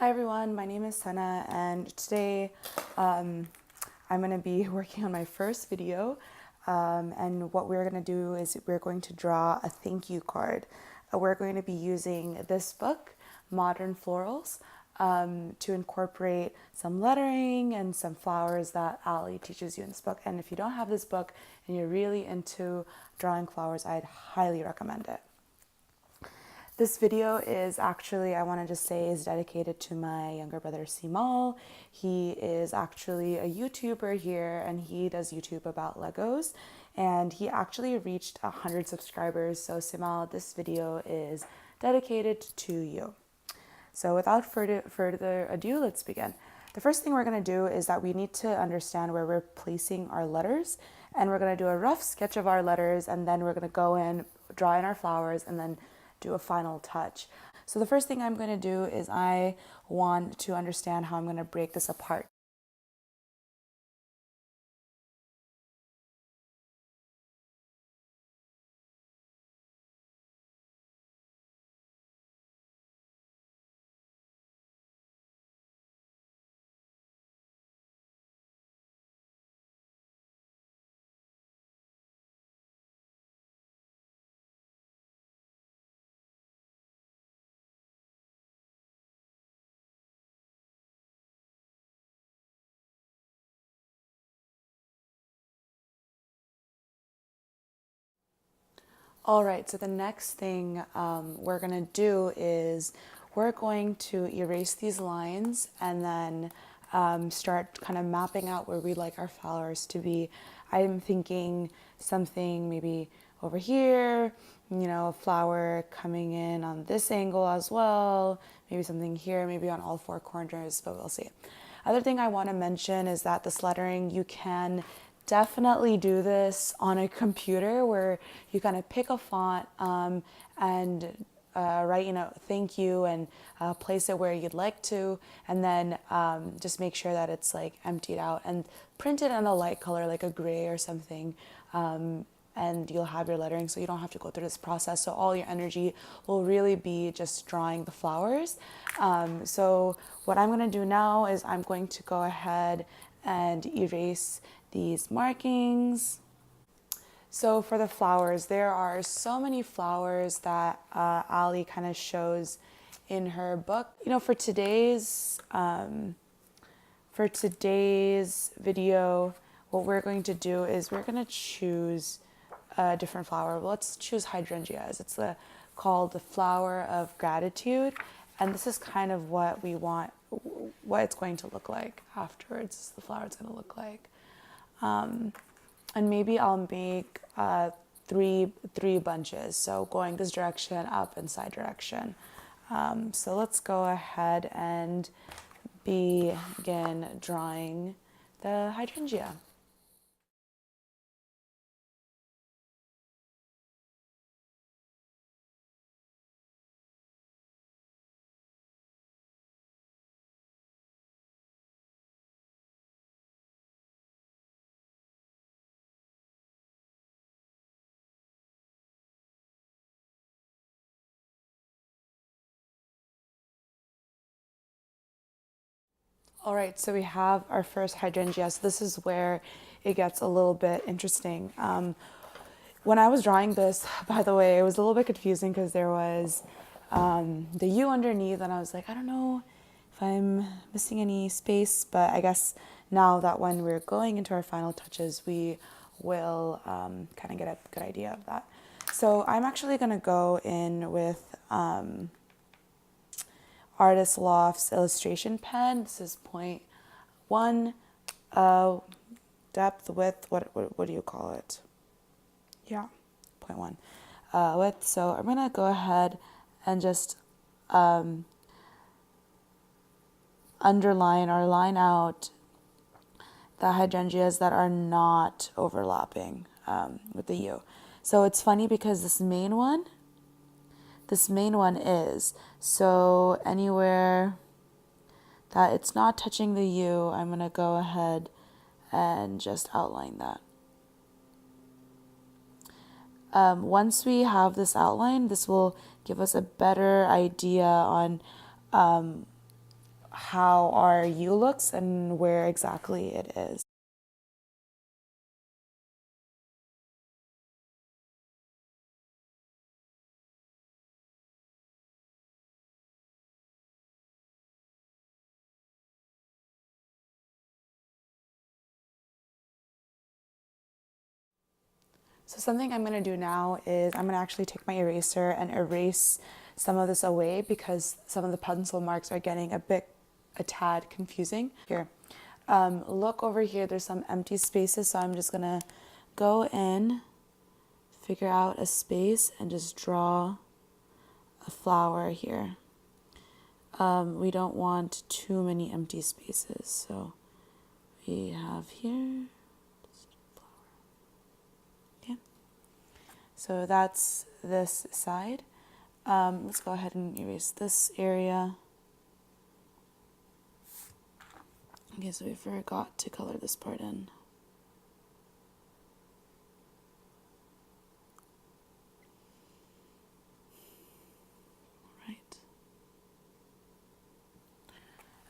Hi everyone, my name is Sana, and today I'm going to be working on my first video. And what we're going to do is we're going to draw a thank you card. We're going to be using this book, Modern Florals, to incorporate some lettering and some flowers that Ali teaches you in this book. And if you don't have this book and you're really into drawing flowers, I'd highly recommend it. This video is actually, I want to just say, is dedicated to my younger brother Simal. He is actually a YouTuber here, and he does YouTube about Legos, and he actually reached 100 subscribers. So Simal, this video is dedicated to you. So without further ado, let's begin. The first thing we're going to do is that we need to understand where we're placing our letters, and we're going to do a rough sketch of our letters, and then we're going to go in, draw in our flowers, and then do a final touch. So the first thing I'm going to do is I want to understand how I'm going to break this apart. All right, so the next thing we're going to do is we're going to erase these lines and then start kind of mapping out where we'd like our flowers to be. I'm thinking something maybe over here, you know, a flower coming in on this angle as well, maybe something here, maybe on all four corners, but we'll see. Other thing I want to mention is that this lettering, you can definitely do this on a computer where you kind of pick a font and write, you know, thank you, and place it where you'd like to, and then just make sure that it's like emptied out and print it in a light color like a gray or something. And you'll have your lettering, so you don't have to go through this process. So all your energy will really be just drawing the flowers. So what I'm going to do now is I'm going to go ahead and erase these markings. So for the flowers, there are so many flowers that Ali kind of shows in her book. You know, for today's video, what we're going to do is we're going to choose a different flower. Let's choose hydrangeas. It's called the flower of gratitude, and this is kind of what we want, what it's going to look like afterwards. The flower is going to look like, and maybe I'll make three bunches, so going this direction, up, and side direction. So let's go ahead and begin drawing the hydrangea. All right, so we have our first hydrangea. So this is where it gets a little bit interesting. When I was drawing this, by the way, it was a little bit confusing because there was the U underneath, and I was like, I don't know if I'm missing any space, but I guess now that when we're going into our final touches, we will kind of get a good idea of that. So I'm actually going to go in with Artist Loft's illustration pen. This is 0.1 depth, width, what do you call it? Yeah, 0.1 width. So I'm gonna go ahead and just underline or line out the hydrangeas that are not overlapping with the U. So it's funny because this main one is. So anywhere that it's not touching the U, I'm going to go ahead and just outline that. Once we have this outline, this will give us a better idea on how our U looks and where exactly it is. So something I'm going to do now is I'm going to actually take my eraser and erase some of this away because some of the pencil marks are getting a tad confusing. Here, look over here, there's some empty spaces, so I'm just going to go in, figure out a space, and just draw a flower here. We don't want too many empty spaces, so we have here. So that's this side. Let's go ahead and erase this area. Okay, so we forgot to color this part in. Right.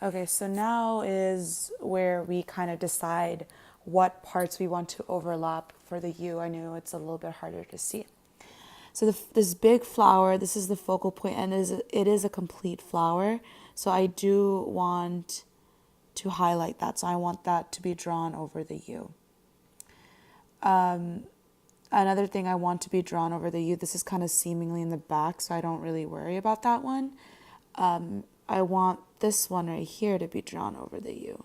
Okay, so now is where we kind of decide what parts we want to overlap for the U. I know it's a little bit harder to see. So this big flower, this is the focal point, and it is a complete flower. So I do want to highlight that. So I want that to be drawn over the U. Another thing I want to be drawn over the U, this is kind of seemingly in the back, so I don't really worry about that one. I want this one right here to be drawn over the U.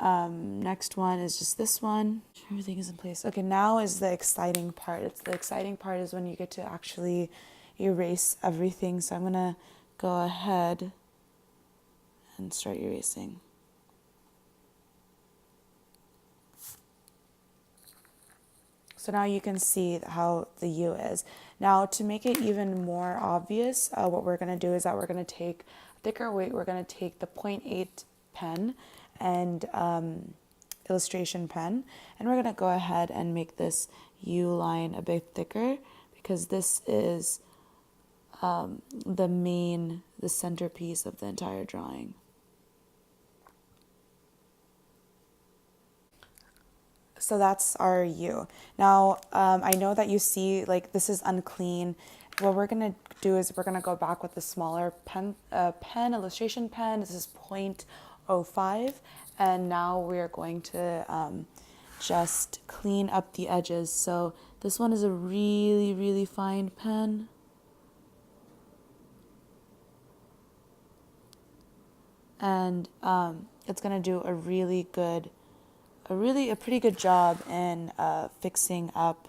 Next one is just this one. Everything is in place. Okay, now is the exciting part. The exciting part is when you get to actually erase everything. So I'm gonna go ahead and start erasing. So now you can see how the U is. Now to make it even more obvious, what we're gonna do is that we're gonna take thicker weight. We're gonna take the 0.8 pen and illustration pen, and we're gonna go ahead and make this U line a bit thicker because this is the centerpiece of the entire drawing. So that's our U. Now, I know that you see like this is unclean. What we're gonna do is we're gonna go back with the smaller illustration pen. This is 0.05, and now we're going to just clean up the edges. So this one is a really, really fine pen. And it's gonna do a pretty good job in fixing up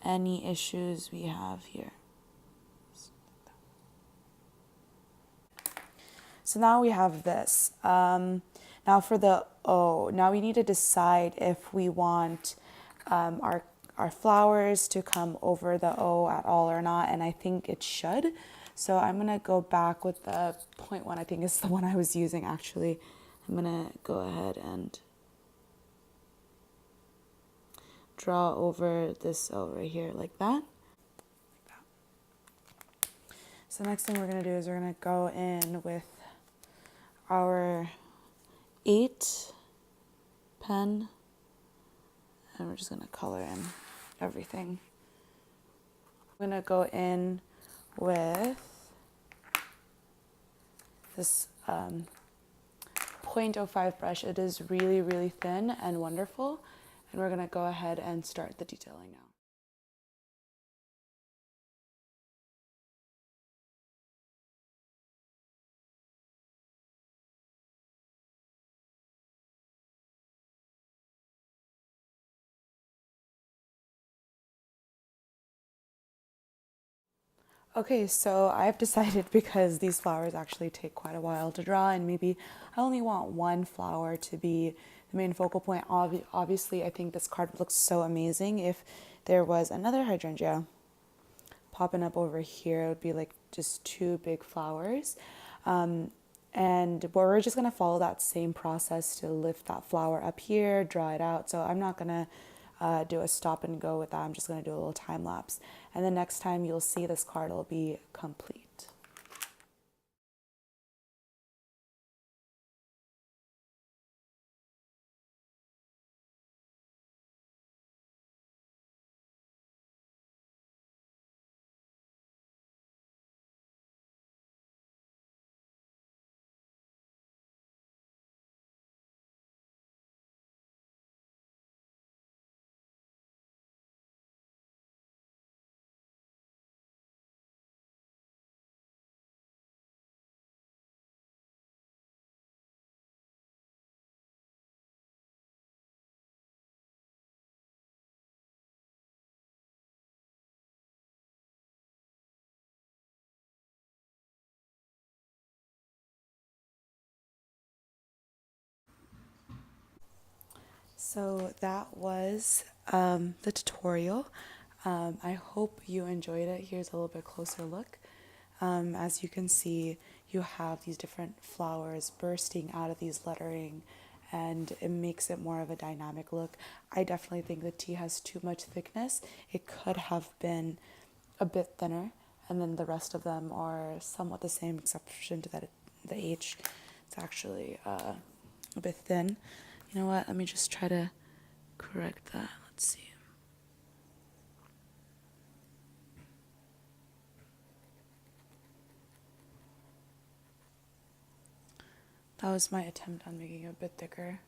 any issues we have here. So now we have this. Now for the O, now we need to decide if we want our flowers to come over the O at all or not, and I think it should. So I'm gonna go back with the 0.1, I think is the one I was using actually. I'm gonna go ahead and draw over this O right here like that. So the next thing we're gonna do is we're gonna go in with our 8 pen, and we're just gonna color in everything. I'm gonna go in with this 0.05 brush. It is really, really thin and wonderful, and we're gonna go ahead and start the detailing now. Okay, so I've decided because these flowers actually take quite a while to draw, and maybe I only want one flower to be the main focal point. Obviously, I think this card looks so amazing if there was another hydrangea popping up over here. It would be like just 2 big flowers. And we're just gonna follow that same process to lift that flower up here, draw it out. So I'm not gonna do a stop and go with that. I'm just gonna do a little time lapse. And the next time you'll see this card, it'll be complete. So that was the tutorial. I hope you enjoyed it. Here's a little bit closer look. As you can see, you have these different flowers bursting out of these lettering, and it makes it more of a dynamic look. I definitely think the T has too much thickness. It could have been a bit thinner, and then the rest of them are somewhat the same, exception to that the H, it's actually a bit thin. You know what? Let me just try to correct that. Let's see. That was my attempt on making it a bit thicker.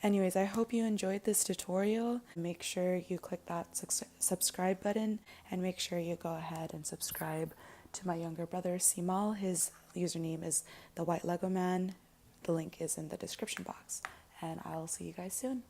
Anyways, I hope you enjoyed this tutorial. Make sure you click that subscribe button, and make sure you go ahead and subscribe to my younger brother, Simal. His username is the White Lego Man. The link is in the description box, and I'll see you guys soon.